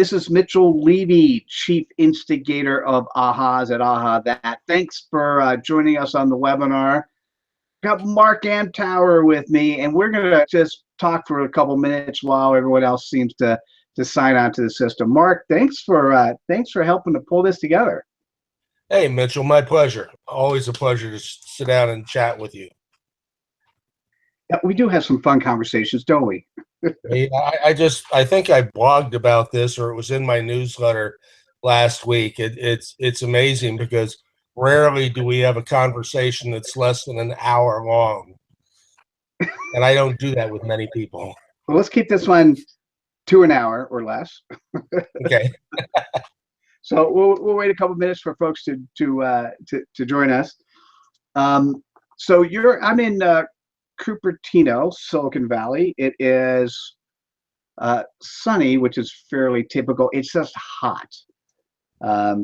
This is Mitchell Levy, Chief Instigator of AHAs at AHA That. Thanks for joining us on the webinar. Got Mark Amtower with me, and we're going to just talk for a couple minutes while everyone else seems to sign on to the system. Mark, thanks for helping to pull this together. Hey, Mitchell, my pleasure. Always a pleasure to sit down and chat with you. Yeah, we do have some fun conversations, don't we? I think I blogged about this, or it was in my newsletter last week. It's amazing because rarely do we have a conversation that's less than an hour long, and I don't do that with many people. Well, let's keep this one to an hour or less. Okay. So we'll wait a couple minutes for folks to join us. So I'm in Cupertino, Silicon Valley. It is sunny, which is fairly typical. It's just hot.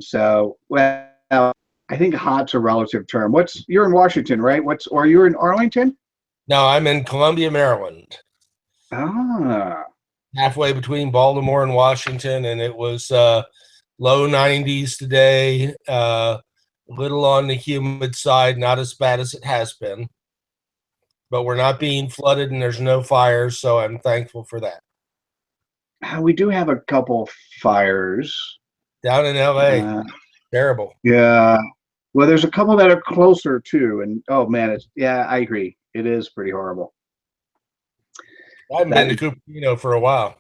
So, well, I think hot's a relative term. You're in Washington, right? Or you're in Arlington? No, I'm in Columbia, Maryland. Ah. Halfway between Baltimore and Washington, and it was low 90s today, a little on the humid side, not as bad as it has been. But we're not being flooded and there's no fires, so I'm thankful for that. We do have a couple fires. Down in LA. Terrible. Yeah. Well, there's a couple that are closer too, and oh man, I agree. It is pretty horrible. I haven't been to Cupertino for a while.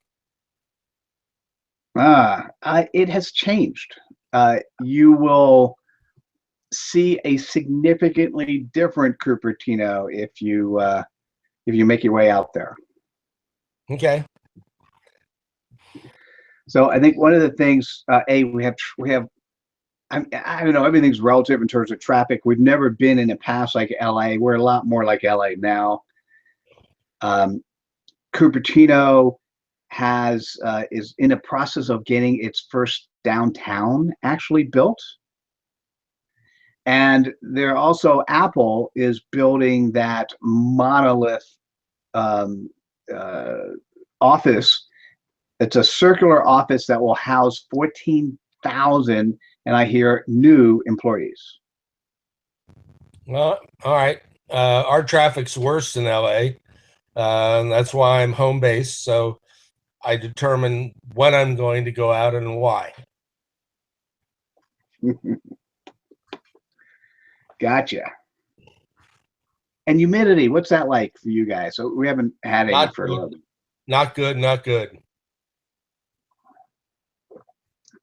It has changed. You will see a significantly different Cupertino if you make your way out there. Okay. So I think one of the things, we have. I don't know. Everything's relative in terms of traffic. We've never been in the past like LA. We're a lot more like LA now. Cupertino is in a process of getting its first downtown actually built. And there also, Apple is building that monolith office. It's a circular office that will house 14,000, and I hear, new employees. Well, all right. Our traffic's worse in LA. That's why I'm home based. So I determine when I'm going to go out and why. Gotcha. And humidity, what's that like for you guys? So we haven't had any for a little bit. Not good, not good.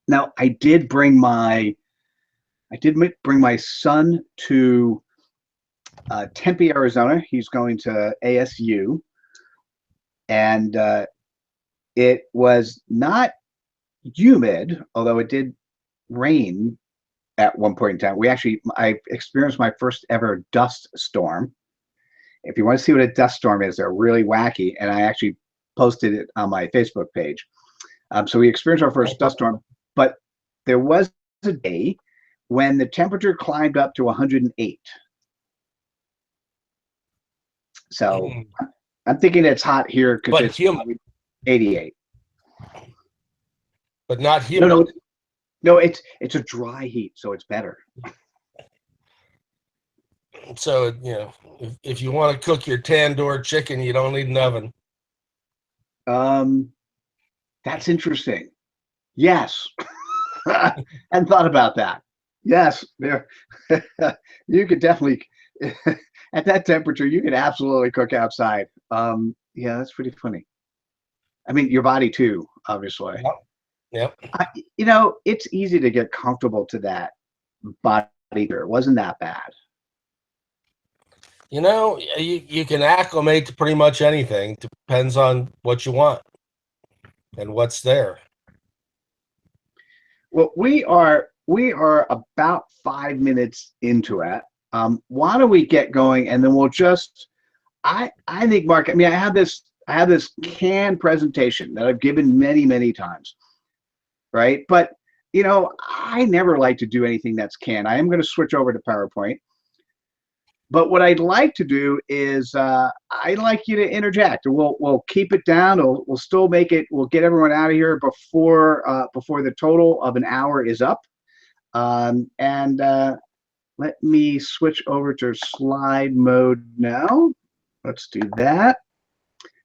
Now, I did bring my son to Tempe, Arizona. He's going to ASU, and it was not humid, although it did rain at one point in time. I experienced my first ever dust storm. If you want to see what a dust storm is, they're really wacky, and I actually posted it on my Facebook page. So we experienced our first dust storm, but there was a day when the temperature climbed up to 108. So I'm thinking it's hot here because it's humid. 88. But not humid. No, it's a dry heat, so it's better. So, if you want to cook your tandoor chicken, you don't need an oven. That's interesting. Yes. Hadn't thought about that. Yes, there. You could definitely, at that temperature, you could absolutely cook outside. Yeah, that's pretty funny. I mean, your body too, obviously. Yep. It's easy to get comfortable to that body. It wasn't that bad. You can acclimate to pretty much anything. Depends on what you want and what's there. Well, we are about 5 minutes into it. Why don't we get going, and then we'll just. I think, Mark. I mean, I have this canned presentation that I've given many times, right? But I never like to do anything that's canned. I am going to switch over to PowerPoint. But what I'd like to do is I'd like you to interject. We'll keep it down. We'll still make it. We'll get everyone out of here before the total of an hour is up. And let me switch over to slide mode now. Let's do that.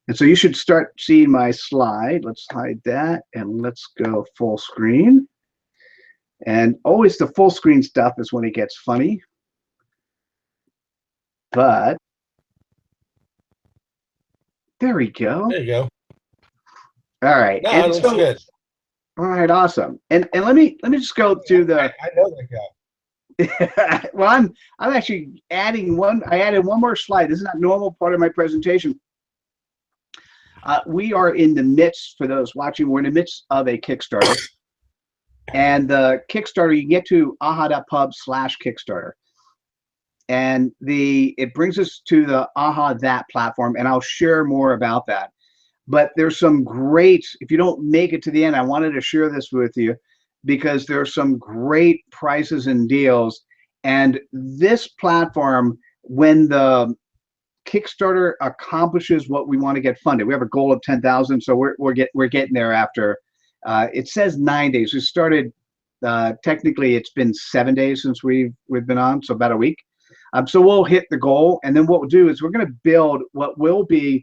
And so you should start seeing my slide. Let's hide that and let's go full screen. And always the full screen stuff is when it gets funny. But there we go. There you go. All right. No, And it looks so, good. all right, awesome. And let me just go through the. I know that guy. Well, I'm actually adding one. I added one more slide. This is not normal part of my presentation. We are in the midst, for those watching, we're in the midst of a Kickstarter. And the Kickstarter, you get to aha.pub/Kickstarter. And it brings us to the Aha That platform, and I'll share more about that. But there's some great, if you don't make it to the end, I wanted to share this with you because there are some great prices and deals. And this platform, when the Kickstarter accomplishes what we want to get funded, we have a goal of 10,000, so we're getting there after. It says 9 days. We started. Technically, it's been 7 days since we've been on, so about a week. So we'll hit the goal, and then what we'll do is we're going to build what will be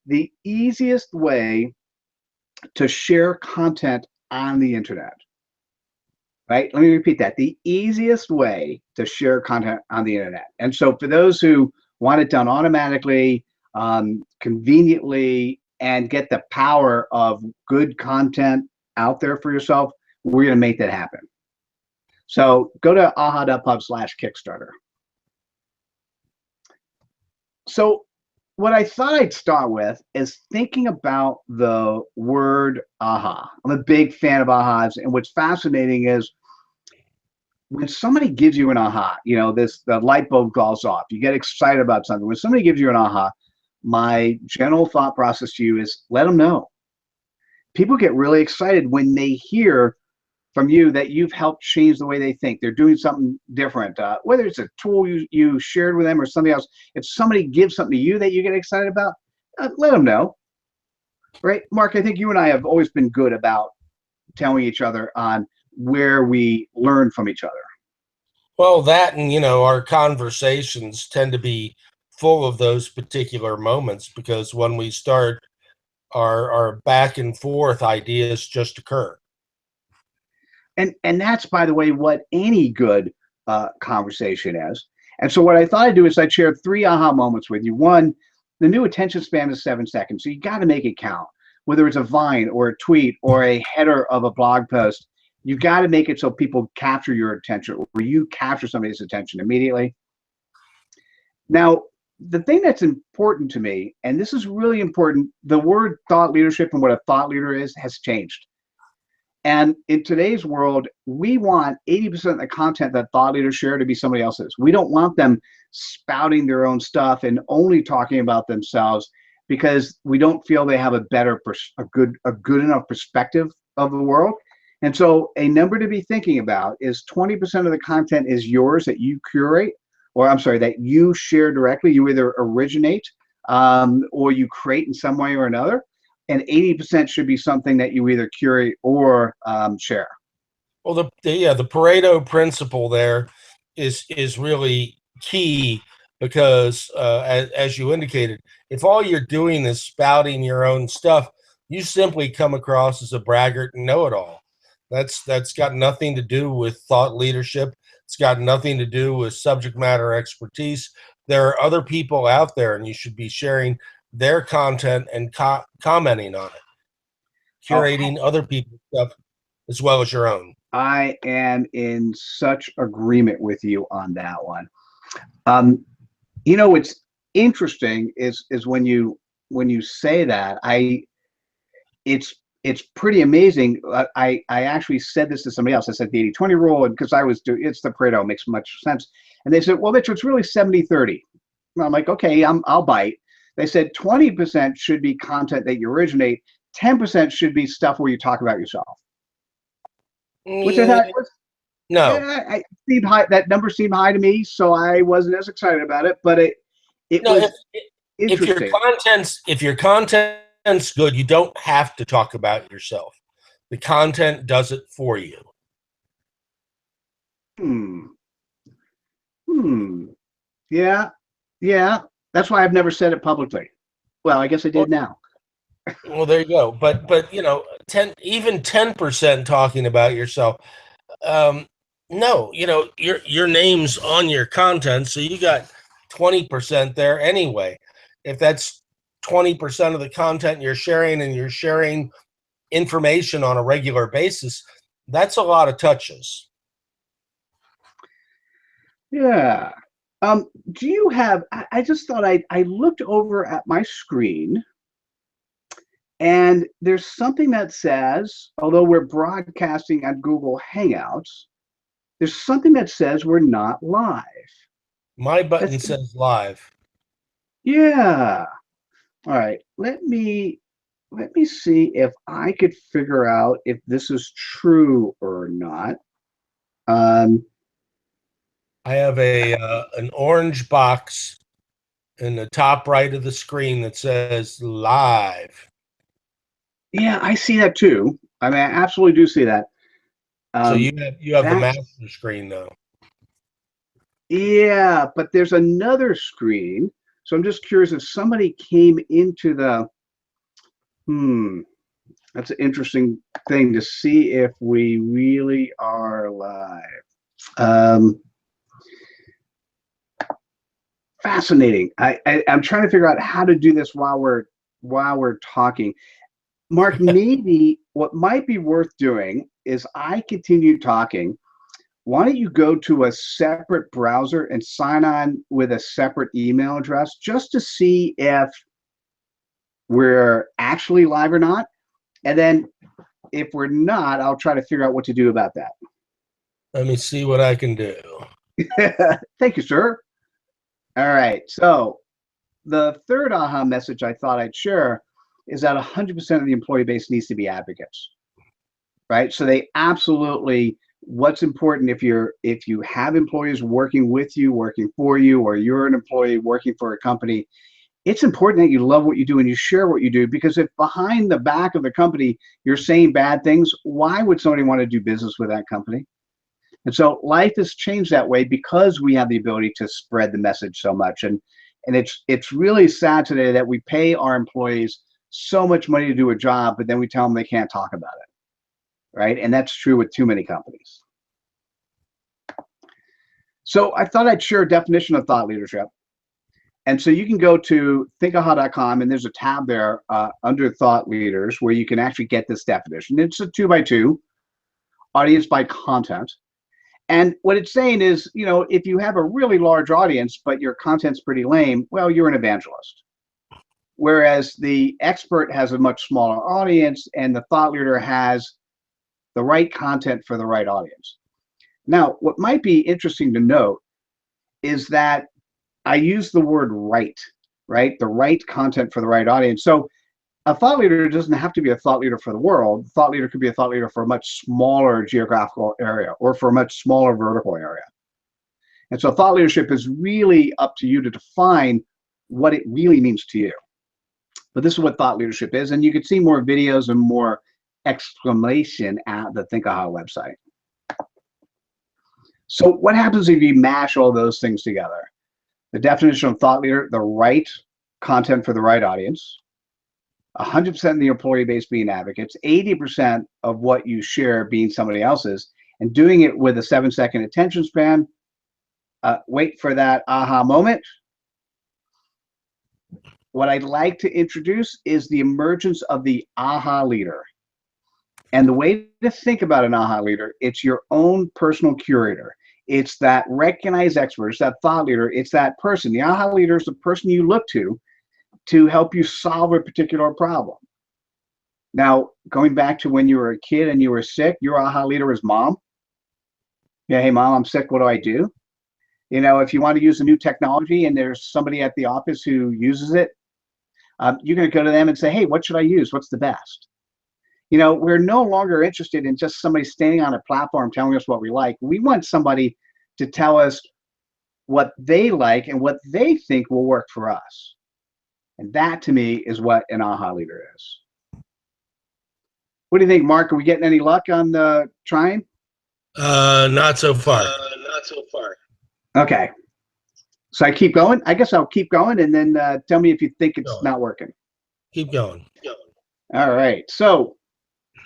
the easiest way to share content on the internet. Right? Let me repeat that. The easiest way to share content on the internet. And so for those who want it done automatically, conveniently, and get the power of good content out there for yourself, we're going to make that happen. So go to aha.pub/Kickstarter. So what I thought I'd start with is thinking about the word aha. I'm a big fan of ahas, and what's fascinating is when somebody gives you an aha, the light bulb goes off, you get excited about something. When somebody gives you an aha, my general thought process to you is let them know. People get really excited when they hear from you that you've helped change the way they think. They're doing something different, whether it's a tool you shared with them or something else. If somebody gives something to you that you get excited about, let them know. Right, Mark, I think you and I have always been good about telling each other on where we learn from each other. Well, that and, our conversations tend to be full of those particular moments because when we start our back and forth, ideas just occur. And that's, by the way, what any good conversation is. And so what I thought I'd do is I'd share 3 aha moments with you. One, the new attention span is 7 seconds, so you got to make it count. Whether it's a Vine or a tweet or a header of a blog post, you got to make it so people capture your attention or you capture somebody's attention immediately. Now, the thing that's important to me, and this is really important, the word thought leadership and what a thought leader is has changed. And in today's world, we want 80% of the content that thought leaders share to be somebody else's. We don't want them spouting their own stuff and only talking about themselves because we don't feel they have a good enough perspective of the world. And so a number to be thinking about is 20% of the content is yours that you curate, or I'm sorry, that you share directly. You either originate or you create in some way or another. And 80% should be something that you either curate or share. Well, the Pareto principle there is really key because, as you indicated, if all you're doing is spouting your own stuff, you simply come across as a braggart and know-it-all. That's got nothing to do with thought leadership. It's got nothing to do with subject matter expertise. There are other people out there, and you should be sharing their content and commenting on it, curating other people's stuff as well as your own. I am in such agreement with you on that one. What's interesting is when you say that, it's pretty amazing. I actually said this to somebody else. I said the 80-20 rule, and because it's the Pareto, makes much sense. And they said, well, Mitch, it's really 70-30. And I'm like, okay, I'll bite. They said 20% should be content that you originate, 10% should be stuff where you talk about yourself. Which I thought No, Yeah, I seemed high. That number seemed high to me, so I wasn't as excited about it. But it no. was If your interesting. content's good, you don't have to talk about yourself. The content does it for you. Hmm. Hmm. Yeah. Yeah. That's why I've never said it publicly. Well, I guess I Well, did now. well, there you go. But 10% talking about yourself. Um, no, your name's on your content, so you got 20% there anyway. If that's 20% of the content you're sharing, and you're sharing information on a regular basis, that's a lot of touches. Yeah. Do you have? I just thought I looked over at my screen, and there's something that says, although we're broadcasting on Google Hangouts, there's something that says we're not live. My button That's says live. yeah. All right. Let me see if I could figure out if this is true or not. Um, I have a an orange box in the top right of the screen that says live. yeah, I see that too. I mean, I absolutely do see that. So Um, you have the that master screen though. yeah, but there's another screen. So I'm just curious if somebody came into the hmm. That's an interesting thing to see if we really are live. Um, fascinating. I'm trying to figure out how to do this while we're talking. Mark, maybe what might be worth doing is I continue talking. Why don't you go to a separate browser and sign on with a separate email address just to see if we're actually live or not? And then if we're not, I'll try to figure out what to do about Let me see what I can do. that. Thank you, sir. All right. So the third aha message I thought I'd share is that 100% of the employee base needs to be advocates, right? So they absolutely, what's important if you have employees working with you, working for you, or you're an employee working for a company, it's important that you love what you do and you share what you do, because if behind the back of the company you're saying bad things, why would somebody want to do business with that company? And so life has changed that way because we have the ability to spread the message so much. And it's really sad today that we pay our employees so much money to do a job, but then we tell them they can't talk about it, right? And that's true with too many companies. So I thought I'd share a definition of thought leadership. And so you can go to thinkaha.com, and there's a tab there under thought leaders where you can actually get this definition. It's a 2x2 audience by content. And what it's saying is, if you have a really large audience, but your content's pretty lame, well, you're an evangelist. Whereas the expert has a much smaller audience, and the thought leader has the right content for the right audience. Now, what might be interesting to note is that I use the word right? The right content for the right audience. So a thought leader doesn't have to be a thought leader for the world. A thought leader could be a thought leader for a much smaller geographical area or for a much smaller vertical area. And so thought leadership is really up to you to define what it really means to you. But this is what thought leadership is. And you can see more videos and more exclamation at the Thinkaha website. So what happens if you mash all those things together? The definition of thought leader, the right content for the right audience, 100% of the employee base being advocates, 80% of what you share being somebody else's, and doing it with a 7-second attention span. Wait for that aha moment. What I'd like to introduce is the emergence of the aha leader. And the way to think about an aha leader, it's your own personal curator. It's that recognized expert, it's that thought leader, it's that person. The aha leader is the person you look to help you solve a particular problem. Now, going back to when you were a kid and you were sick, your aha leader was mom. Yeah, hey, mom, I'm sick. What do I do? If you want to use a new technology and there's somebody at the office who uses it, you're going to go to them and say, hey, what should I use? What's the best? we're no longer interested in just somebody standing on a platform telling us what we like. We want somebody to tell us what they like and what they think will work for us. And that, to me, is what an AHA leader is. What do you think, Mark? Are we getting any luck on trying? Not so far. Okay. So I keep going? I guess I'll keep going, and then tell me if you think it's not working. Keep going. All right. So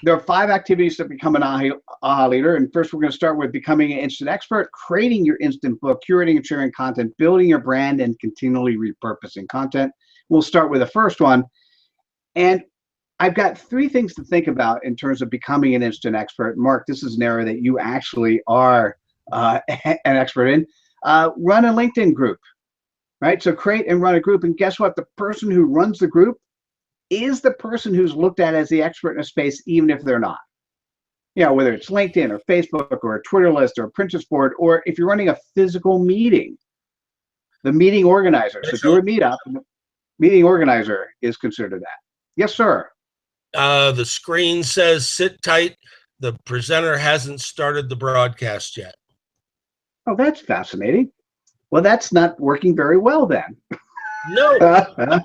there are 5 activities to become an AHA leader. And first, we're going to start with becoming an instant expert, creating your instant book, curating and sharing content, building your brand, and continually repurposing content. We'll start with the first one. And I've got 3 things to think about in terms of becoming an instant expert. Mark, this is an area that you actually are an expert in. Run a LinkedIn group, right? So create and run a group. And guess what? The person who runs the group is the person who's looked at as the expert in a space, even if they're not. Whether it's LinkedIn or Facebook or a Twitter list or a Pinterest board, or if you're running a physical meeting, the meeting organizer. So if you're a meetup, the meeting organizer is considered that. Yes, sir. The screen says sit tight. The presenter hasn't started the broadcast yet. Oh, that's fascinating. Well, that's not working very well then. No.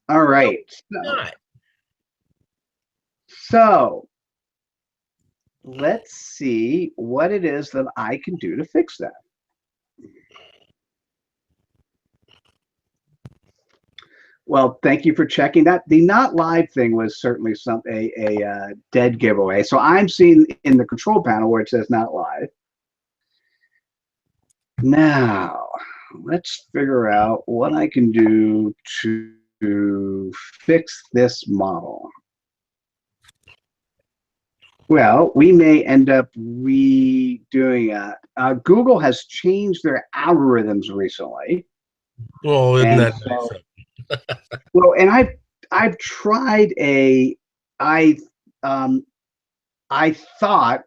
All right. Not. So let's see what it is that I can do to fix that. Well, thank you for checking that. The not live thing was certainly a dead giveaway. So I'm seeing in the control panel where it says not live. Now, let's figure out what I can do to fix this model. Well, we may end up redoing it. Google has changed their algorithms recently. Well, isn't that nice? Well, and I've tried I thought,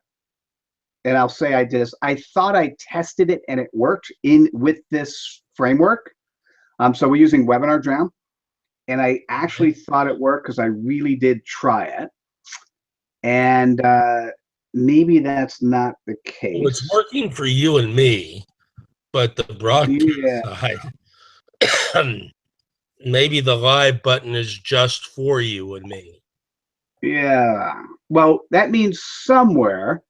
and I'll say I did this, I thought I tested it and it worked with this framework. So we're using Webinar Jam, and I actually thought it worked because I really did try it. And maybe that's not the case. Well, it's working for you and me, but the broadcast side, maybe the live button is just for you and me. Yeah. Well, that means somewhere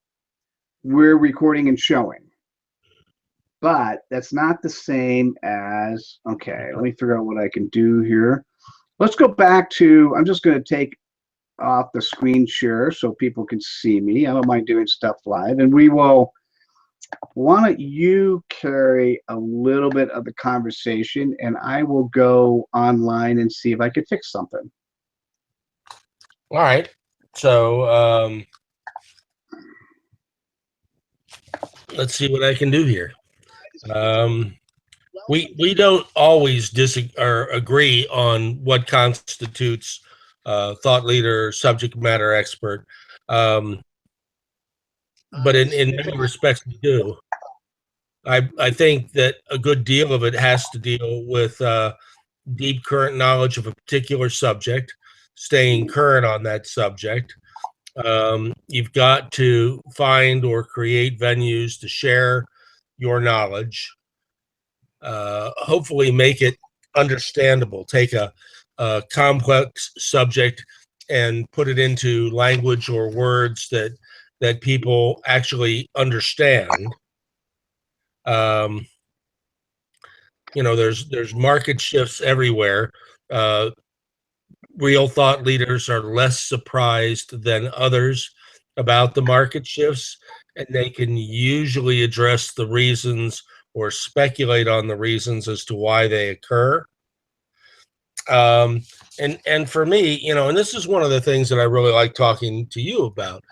we're recording and showing. But that's not the same as, okay, let me figure out what I can do here. Let's go back to, I'm just going to take off the screen share so people can see me. I don't mind doing stuff live. And we will, why don't you carry a little bit of the conversation, and I will go online and see if I could fix something. All right. So let's see what I can do here. We don't always disagree or agree on what constitutes thought leader, subject matter expert, but in many respects we do. I think that a good deal of it has to deal with deep current knowledge of a particular subject, staying current on that subject. You've got to find or create venues to share your knowledge. Hopefully make it understandable. Take a complex subject and put it into language or words that people actually understand. There's market shifts everywhere. Real thought leaders are less surprised than others about the market shifts, and they can usually address the reasons or speculate on the reasons as to why they occur. And for me, and this is one of the things that I really like talking to you about.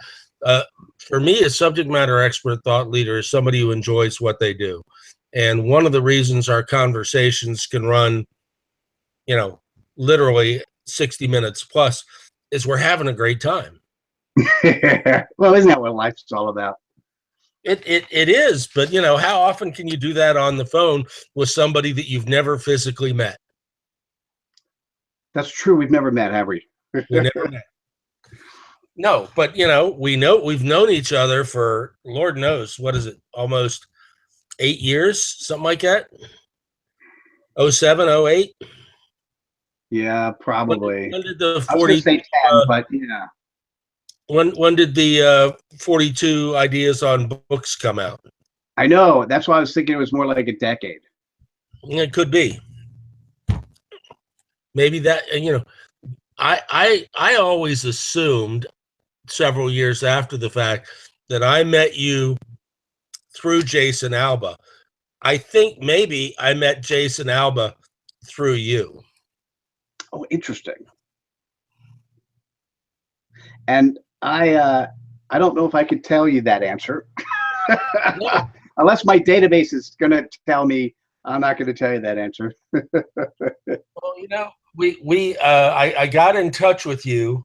For me, a subject matter expert thought leader is somebody who enjoys what they do. And one of the reasons our conversations can run, literally 60 minutes plus is we're having a great time. Well, isn't that what life's all about? It is, but how often can you do that on the phone with somebody that you've never physically met? That's true. We've never met, have we? We never met. No, but we've known each other for Lord knows what is it, almost 8 years, something like that. 07, 08. Yeah, probably. When did the I was going to 40? say 10, but yeah. When did the 42 ideas on books come out? I know. That's why I was thinking it was more like a decade. It could be. Maybe that. I always assumed several years after the fact that I met you through Jason Alba. I think maybe I met Jason Alba through you. Oh, interesting. And I don't know if I could tell you that answer. No. Unless my database is going to tell me, I'm not going to tell you that answer. Well, I got in touch with you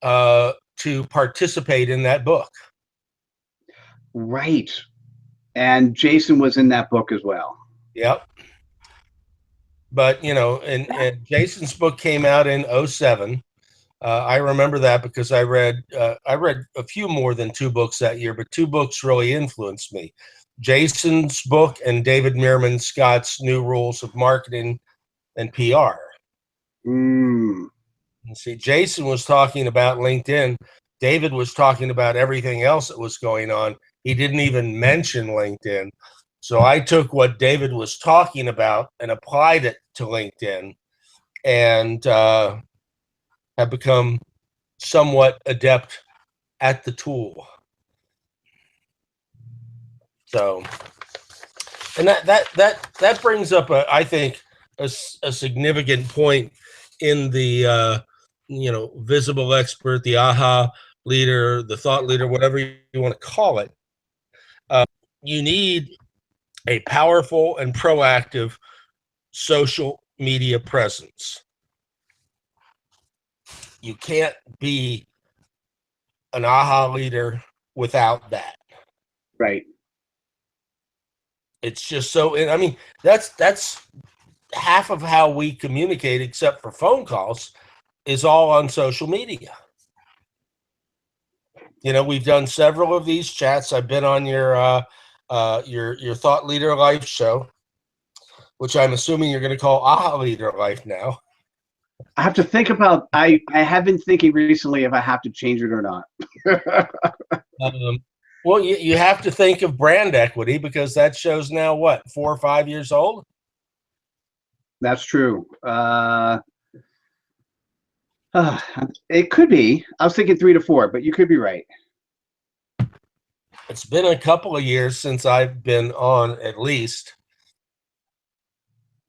to participate in that book. Right. And Jason was in that book as well. Yep. But and Jason's book came out in 07. I remember that because I read a few more than 2 books that year, but 2 books really influenced me. Jason's book and David Meerman Scott's New Rules of Marketing and PR. Mm. And see, Jason was talking about LinkedIn. David was talking about everything else that was going on. He didn't even mention LinkedIn. So I took what David was talking about and applied it to LinkedIn, and have become somewhat adept at the tool. So, and that brings up I think a significant point in the visible expert, the AHA leader, the thought leader, whatever you want to call it. You need a powerful and proactive social media presence. You can't be an AHA leader without that. Right. It's just so, I mean, that's half of how we communicate, except for phone calls, is all on social media. We've done several of these chats. I've been on your Thought Leader Life show, which I'm assuming you're going to call AHA Leader Life now. I have to think about. I have been thinking recently if I have to change it or not. Well, you have to think of brand equity, because that show's now what, 4 or 5 years old? That's true. It could be. I was thinking 3 to 4, but you could be right. It's been a couple of years since I've been on, at least.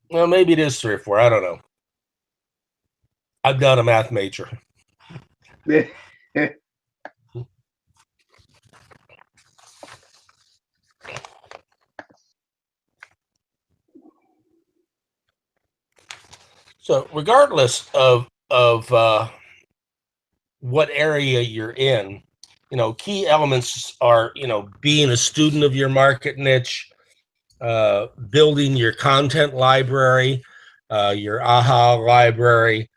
Well, maybe it is 3 or 4. I don't know. I'm not a math major. So regardless of what area you're in, key elements are, being a student of your market niche, building your content library, your AHA library,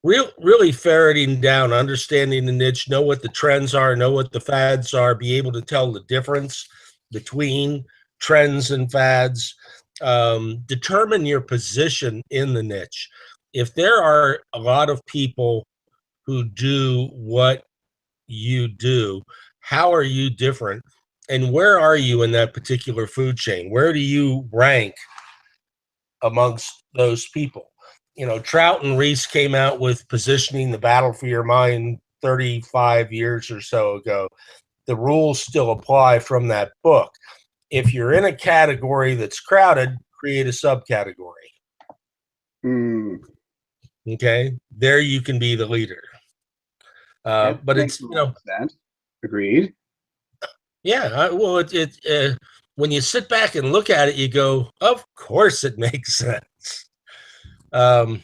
really ferreting down, understanding the niche, know what the trends are, know what the fads are, be able to tell the difference between trends and fads, determine your position in the niche. If there are a lot of people who do what you do, how are you different? And where are you in that particular food chain? Where do you rank amongst those people? Trout and Reese came out with Positioning the Battle for Your Mind 35 years or so ago. The rules still apply from that book. If you're in a category that's crowded, create a subcategory. Mm. Okay, there you can be the leader. But it's sense. Agreed. Yeah, well, when you sit back and look at it, you go, of course it makes sense. But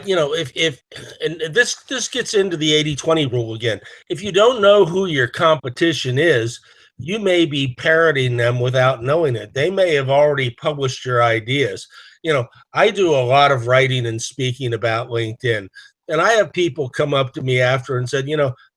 if and this gets into the 80-20 rule again. If you don't know who your competition is, you may be parroting them without knowing it. They may have already published your ideas. I do a lot of writing and speaking about LinkedIn. And I have people come up to me after and said,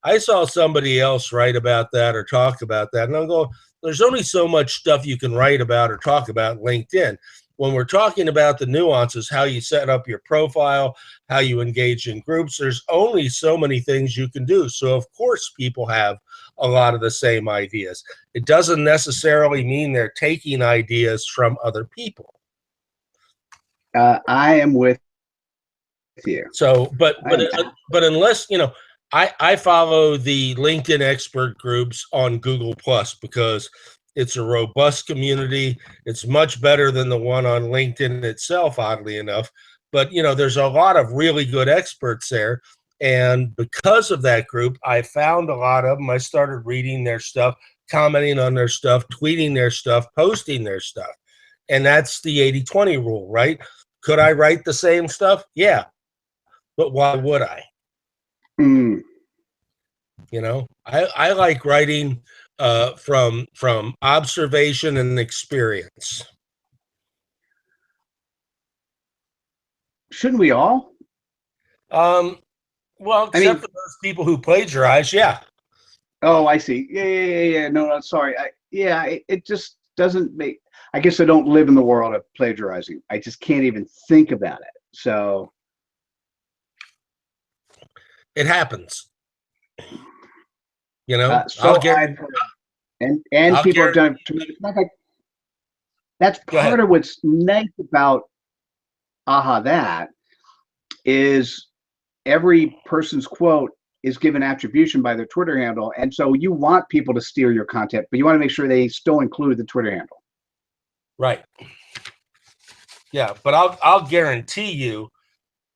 I saw somebody else write about that or talk about that. And I'm going, there's only so much stuff you can write about or talk about LinkedIn. When we're talking about the nuances, how you set up your profile, how you engage in groups, there's only so many things you can do. So, of course, people have a lot of the same ideas. It doesn't necessarily mean they're taking ideas from other people. I am with you. So, but unless, I follow the LinkedIn expert groups on Google Plus because it's a robust community. It's much better than the one on LinkedIn itself, oddly enough. But, there's a lot of really good experts there. And because of that group, I found a lot of them. I started reading their stuff, commenting on their stuff, tweeting their stuff, posting their stuff. And that's the 80-20 rule, right? Could I write the same stuff? Yeah. But why would I? I like writing from observation and experience. Shouldn't we all? Well, except for those people who plagiarize, yeah. Oh, I see. Yeah. No, sorry. It just doesn't make. I guess I don't live in the world of plagiarizing. I just can't even think about it. So it happens. So people have done it. That's part of what's nice about that is every person's quote is given attribution by their Twitter handle. And so you want people to steal your content, but you want to make sure they still include the Twitter handle. Right. Yeah, but I'll guarantee you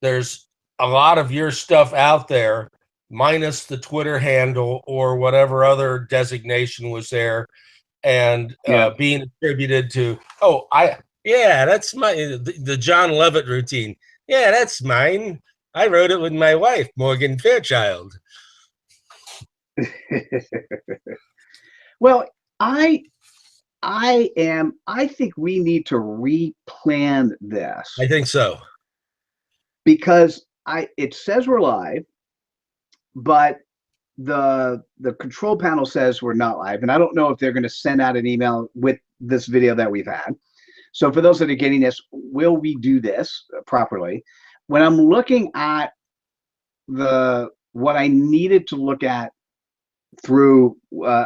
there's a lot of your stuff out there minus the Twitter handle or whatever other designation was there and being attributed to, that's the John Levitt routine. Yeah, that's mine. I wrote it with my wife, Morgan Fairchild. Well, I think we need to replan this. I think so. Because it says we're live, but the control panel says we're not live. And I don't know if they're going to send out an email with this video that we've had. So for those that are getting this, will we do this properly? When I'm looking at what I needed to look at through,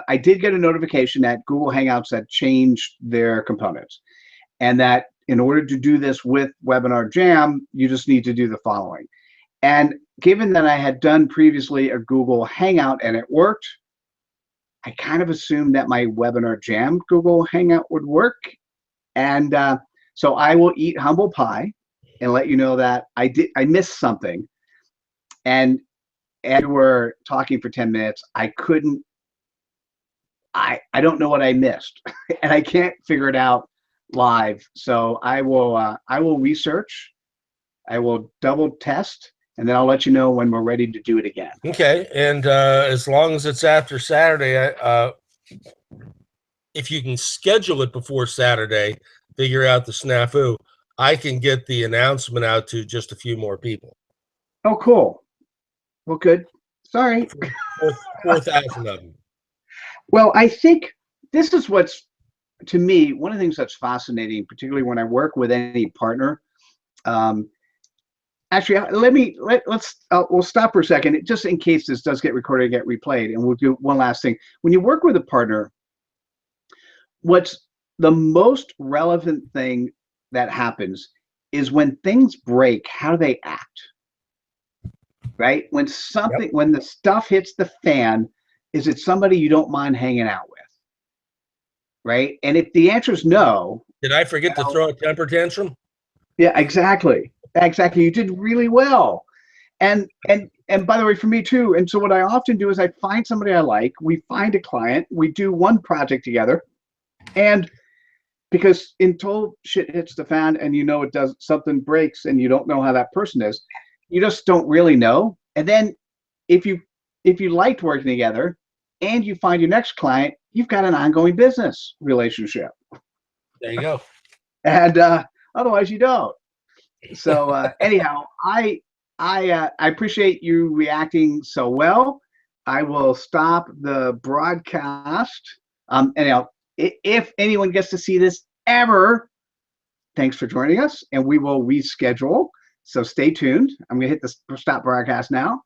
I did get a notification that Google Hangouts had changed their components, and that in order to do this with Webinar Jam, you just need to do the following. And given that I had done previously a Google Hangout and it worked, I kind of assumed that my Webinar Jam Google Hangout would work. And so I will eat humble pie and let you know that I missed something. And we're talking for 10 minutes. I don't know what I missed and I can't figure it out live. So I will research, I will double test, and then I'll let you know when we're ready to do it again. Okay. And as long as it's after Saturday, if you can schedule it before Saturday, figure out the snafu, I can get the announcement out to just a few more people. Oh, cool. Well, good. Sorry. 4,000 of them. Well, I think this is what's, to me, one of the things that's fascinating, particularly when I work with any partner. Actually, we'll stop for a second, just in case this does get recorded and get replayed, and we'll do one last thing. When you work with a partner, what's the most relevant thing that happens is when things break, how do they act? Right? When the stuff hits the fan, is it somebody you don't mind hanging out with? Right? And if the answer is no. Did I forget to throw a temper tantrum? Yeah, exactly. You did really well. And by the way, for me too. And so what I often do is I find somebody I like, we find a client, we do one project together. And because until shit hits the fan and something breaks and you don't know how that person is, you just don't really know. And then if you liked working together and you find your next client, you've got an ongoing business relationship. There you go. And Otherwise, you don't. So anyhow, I appreciate you reacting so well. I will stop the broadcast. Anyhow, if anyone gets to see this ever, thanks for joining us, and we will reschedule. So stay tuned. I'm going to hit the stop broadcast now.